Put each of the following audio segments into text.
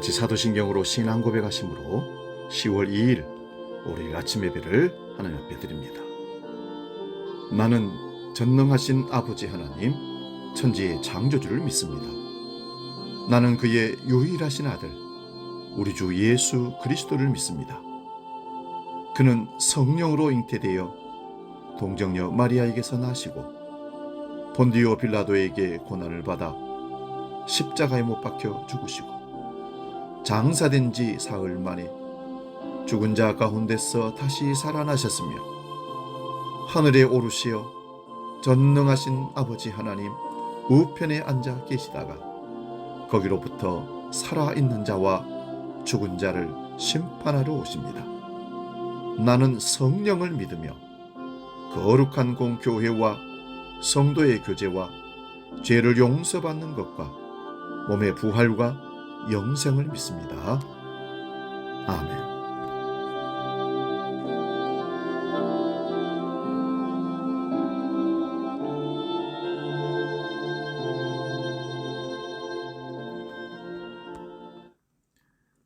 같이 사도신경으로 신앙 고백하심으로 10월 2일 월요일 아침 예배를 하나님 앞에 드립니다. 나는 전능하신 아버지 하나님, 천지의 창조주를 믿습니다. 나는 그의 유일하신 아들, 우리 주 예수 그리스도를 믿습니다. 그는 성령으로 잉태되어 동정녀 마리아에게서 나시고 본디오 빌라도에게 고난을 받아 십자가에 못 박혀 죽으시고 장사된 지 사흘 만에 죽은 자 가운데서 다시 살아나셨으며 하늘에 오르시어 전능하신 아버지 하나님 우편에 앉아 계시다가 거기로부터 살아있는 자와 죽은 자를 심판하러 오십니다. 나는 성령을 믿으며 거룩한 공교회와 성도의 교제와 죄를 용서받는 것과 몸의 부활과 영생을 믿습니다. 아멘.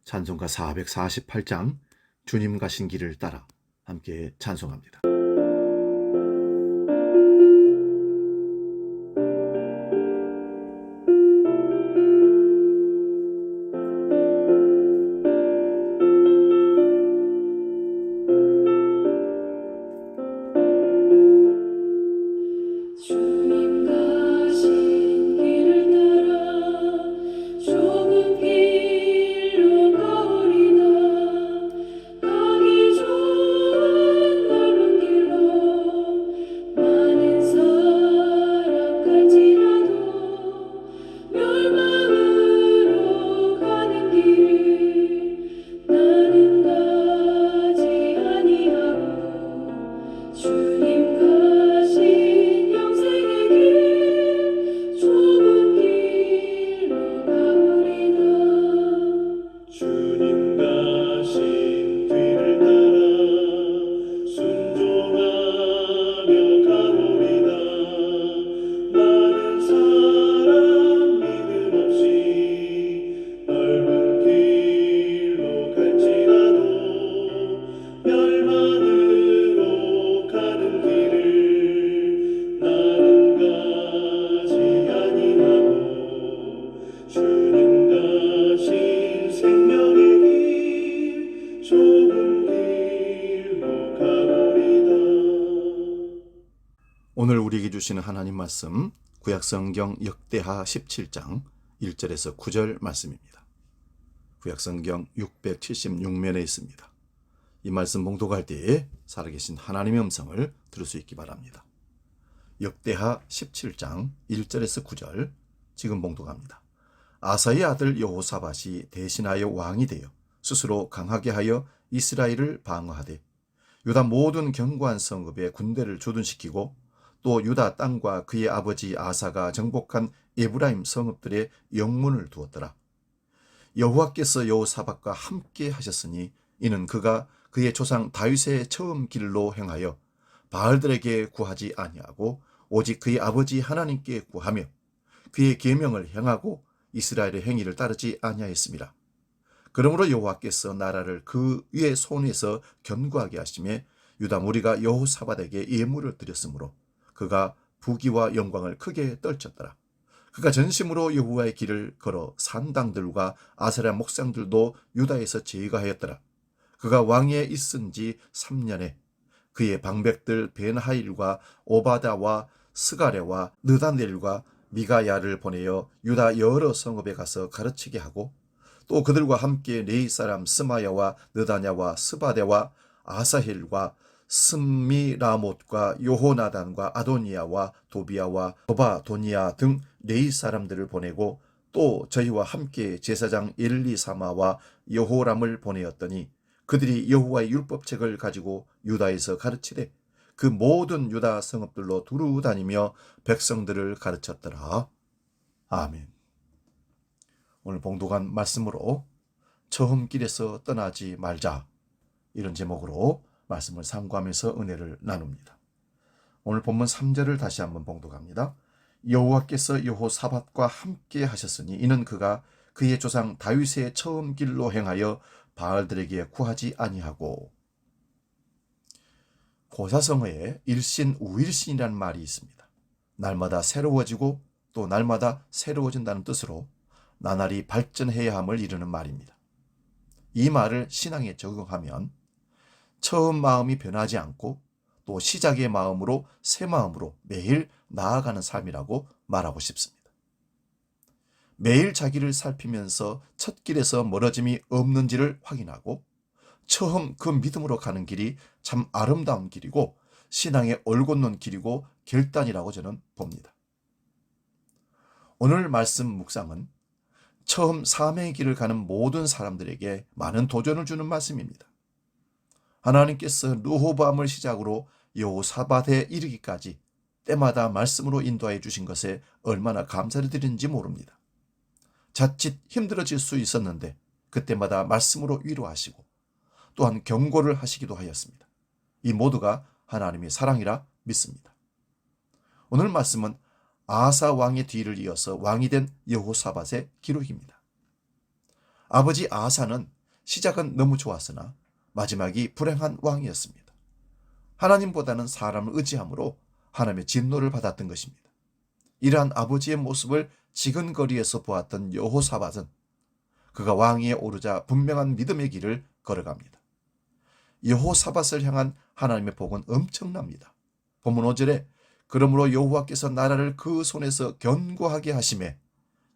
찬송가 448장 주님 가신 길을 따라 함께 찬송합니다. 오늘 우리에게 주시는 하나님 말씀 구약성경 역대하 17장 1절에서 9절 말씀입니다. 구약성경 676면에 있습니다. 이 말씀 봉독할 때에 살아계신 하나님의 음성을 들을 수 있기 바랍니다. 역대하 17장 1절에서 9절 지금 봉독합니다. 아사의 아들 여호사밧이 대신하여 왕이 되어 스스로 강하게 하여 이스라엘을 방어하되 유다 모든 견고한 성읍에 군대를 주둔시키고 또 유다 땅과 그의 아버지 아사가 정복한 에브라임 성읍들의 영문을 두었더라. 여호와께서 여호사밧과 함께 하셨으니 이는 그가 그의 조상 다윗의 처음 길로 행하여 바알들에게 구하지 아니하고 오직 그의 아버지 하나님께 구하며 그의 계명을 행하고 이스라엘의 행위를 따르지 아니하였습니다. 그러므로 여호와께서 나라를 그 위의 손에서 견고하게 하시며 유다 무리가 여호사밧에게 예물을 드렸으므로 그가 부귀와 영광을 크게 떨쳤더라. 그가 전심으로 여호와의 길을 걸어 산당들과 아세라 목상들도 유다에서 제거하였더라. 그가 왕위에 있은 지 3년에 그의 방백들 벤하일과 오바다와 스가랴와 느다넬과 미가야를 보내어 유다 여러 성읍에 가서 가르치게 하고 또 그들과 함께 레이 사람 스마야와 느다냐와 스바데와 아사헬과 스미라못과 요호나단과 아도니아와 도비아와 도바도니아 등 레이 사람들을 보내고 또 저희와 함께 제사장 엘리사마와 여호람을 보내었더니 그들이 여호와의 율법책을 가지고 유다에서 가르치되 그 모든 유다 성읍들로 두루 다니며 백성들을 가르쳤더라. 아멘. 오늘 봉독한 말씀으로 처음 길에서 떠나지 말자, 이런 제목으로 말씀을 상고하면서 은혜를 나눕니다. 오늘 본문 3절을 다시 한번 봉독합니다. 여호와께서 여호사밧과 함께 하셨으니 이는 그가 그의 조상 다윗의 처음 길로 행하여 바알들에게 구하지 아니하고. 고사성어에 일신 우일신이라는 말이 있습니다. 날마다 새로워지고 또 날마다 새로워진다는 뜻으로 나날이 발전해야 함을 이루는 말입니다. 이 말을 신앙에 적용하면 처음 마음이 변하지 않고 또 시작의 마음으로 새 마음으로 매일 나아가는 삶이라고 말하고 싶습니다. 매일 자기를 살피면서 첫 길에서 멀어짐이 없는지를 확인하고 처음 그 믿음으로 가는 길이 참 아름다운 길이고 신앙의 올곧는 길이고 결단이라고 저는 봅니다. 오늘 말씀 묵상은 처음 사명의 길을 가는 모든 사람들에게 많은 도전을 주는 말씀입니다. 하나님께서 르호보암을 시작으로 여호사밧에 이르기까지 때마다 말씀으로 인도해 주신 것에 얼마나 감사를 드리는지 모릅니다. 자칫 힘들어질 수 있었는데 그때마다 말씀으로 위로하시고 또한 경고를 하시기도 하였습니다. 이 모두가 하나님의 사랑이라 믿습니다. 오늘 말씀은 아사 왕의 뒤를 이어서 왕이 된 여호사밧의 기록입니다. 아버지 아사는 시작은 너무 좋았으나 마지막이 불행한 왕이었습니다. 하나님보다는 사람을 의지함으로 하나님의 진노를 받았던 것입니다. 이러한 아버지의 모습을 지근거리에서 보았던 여호사밧은 그가 왕위에 오르자 분명한 믿음의 길을 걸어갑니다. 여호사밧을 향한 하나님의 복은 엄청납니다. 본문 5절에 그러므로 여호와께서 나라를 그 손에서 견고하게 하심에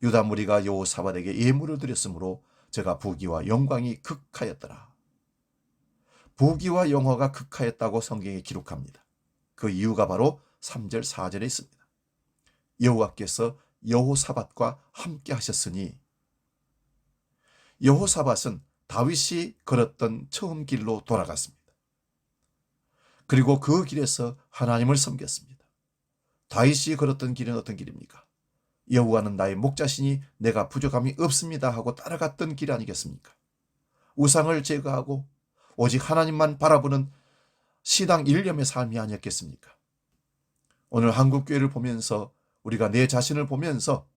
유다 무리가 여호사밧에게 예물을 드렸으므로 저가 부귀와 영광이 극하였더라. 부귀와 영화가 극하였다고 성경에 기록합니다. 그 이유가 바로 3절 4절에 있습니다. 여호와께서 여호사밧과 함께 하셨으니. 여호사밧은 다윗이 걸었던 처음 길로 돌아갔습니다. 그리고 그 길에서 하나님을 섬겼습니다. 다윗이 걸었던 길은 어떤 길입니까? 여호와는 나의 목자시니 내가 부족함이 없습니다 하고 따라갔던 길 아니겠습니까? 우상을 제거하고 오직 하나님만 바라보는 시당 일념의 삶이 아니었겠습니까? 오늘 한국교회를 보면서 우리가 내 자신을 보면서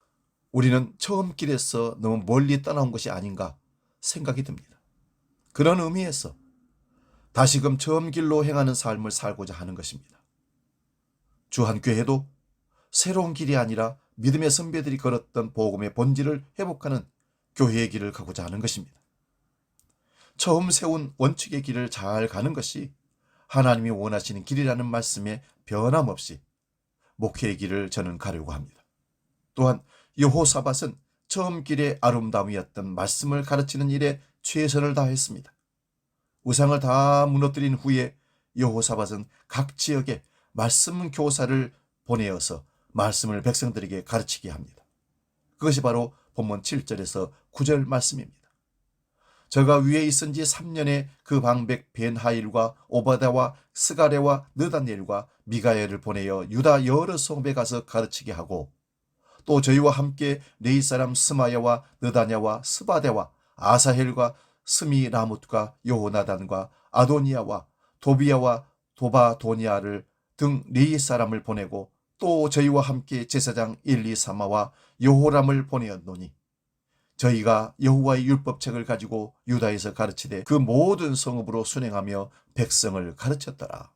우리는 처음 길에서 너무 멀리 떠나온 것이 아닌가 생각이 듭니다. 그런 의미에서 다시금 처음 길로 행하는 삶을 살고자 하는 것입니다. 주한교회도 새로운 길이 아니라 믿음의 선배들이 걸었던 복음의 본질을 회복하는 교회의 길을 가고자 하는 것입니다. 처음 세운 원칙의 길을 잘 가는 것이 하나님이 원하시는 길이라는 말씀에 변함없이 목회의 길을 저는 가려고 합니다. 또한 여호사밧은 처음 길의 아름다움이었던 말씀을 가르치는 일에 최선을 다했습니다. 우상을 다 무너뜨린 후에 여호사밧은 각 지역에 말씀 교사를 보내어서 말씀을 백성들에게 가르치게 합니다. 그것이 바로 본문 7절에서 9절 말씀입니다. 저가 위에 있은 지 3년에 그 방백 벤하일과 오바다와 스가랴와 느다니엘과 미가엘을 보내어 유다 여러 성읍에 가서 가르치게 하고 또 저희와 함께 레이 사람 스마야와 느다냐와 스바데와 아사헬과 스미라뭇과 요호나단과 아도니아와 도비야와 도바도니아를 등 레이 사람을 보내고 또 저희와 함께 제사장 일리사마와 요호람을 보내었노니 저희가 여호와의 율법책을 가지고 유다에서 가르치되 그 모든 성읍으로 순행하며 백성을 가르쳤더라.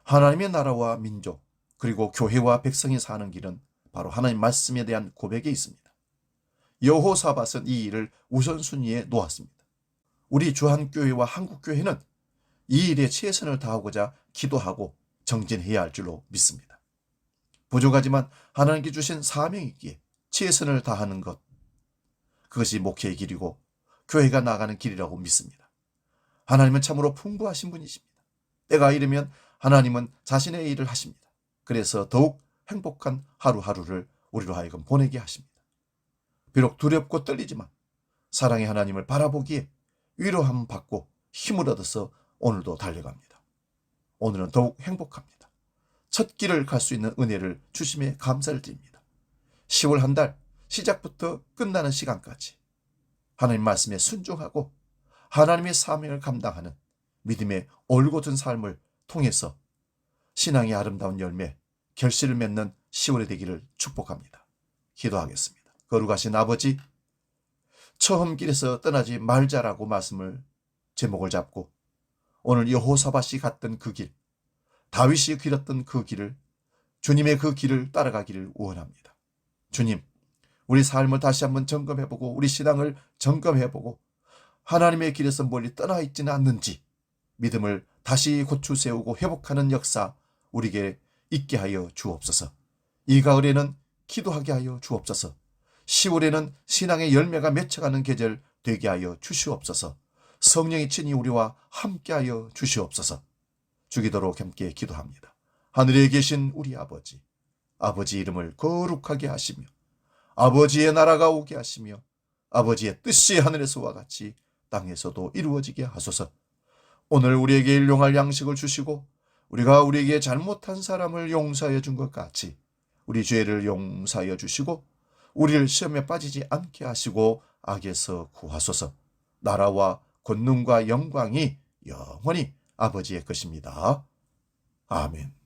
하나님의 나라와 민족 그리고 교회와 백성이 사는 길은 바로 하나님 말씀에 대한 고백에 있습니다. 여호사밧은 이 일을 우선순위에 놓았습니다. 우리 주한교회와 한국교회는 이 일에 최선을 다하고자 기도하고 정진해야 할 줄로 믿습니다. 부족하지만 하나님께 주신 사명이기에 최선을 다하는 것, 그것이 목회의 길이고 교회가 나가는 길이라고 믿습니다. 하나님은 참으로 풍부하신 분이십니다. 때가 이르면 하나님은 자신의 일을 하십니다. 그래서 더욱 행복한 하루하루를 우리로 하여금 보내게 하십니다. 비록 두렵고 떨리지만 사랑의 하나님을 바라보기에 위로함 받고 힘을 얻어서 오늘도 달려갑니다. 오늘은 더욱 행복합니다. 첫 길을 갈 수 있는 은혜를 주심에 감사를 드립니다. 10월 한 달 시작부터 끝나는 시간까지 하나님 말씀에 순종하고 하나님의 사명을 감당하는 믿음의 올곧은 삶을 통해서 신앙의 아름다운 열매, 결실을 맺는 10월이 되기를 축복합니다. 기도하겠습니다. 거룩하신 아버지, 처음 길에서 떠나지 말자라고 말씀을 제목을 잡고 오늘 여호사밧이 갔던 그 길, 다윗이 길었던 그 길을, 주님의 그 길을 따라가기를 원합니다. 주님, 우리 삶을 다시 한번 점검해보고 우리 신앙을 점검해보고 하나님의 길에서 멀리 떠나 있지는 않는지 믿음을 다시 고추 세우고 회복하는 역사 우리에게 있게 하여 주옵소서. 이 가을에는 기도하게 하여 주옵소서. 10월에는 신앙의 열매가 맺혀가는 계절 되게 하여 주시옵소서. 성령이 친히 우리와 함께하여 주시옵소서. 주기도록 함께 기도합니다. 하늘에 계신 우리 아버지, 아버지 이름을 거룩하게 하시며 아버지의 나라가 오게 하시며 아버지의 뜻이 하늘에서와 같이 땅에서도 이루어지게 하소서. 오늘 우리에게 일용할 양식을 주시고 우리가 우리에게 잘못한 사람을 용서하여 준 것 같이 우리 죄를 용서하여 주시고 우리를 시험에 빠지지 않게 하시고 악에서 구하소서. 나라와 권능과 영광이 영원히 아버지의 것입니다. 아멘.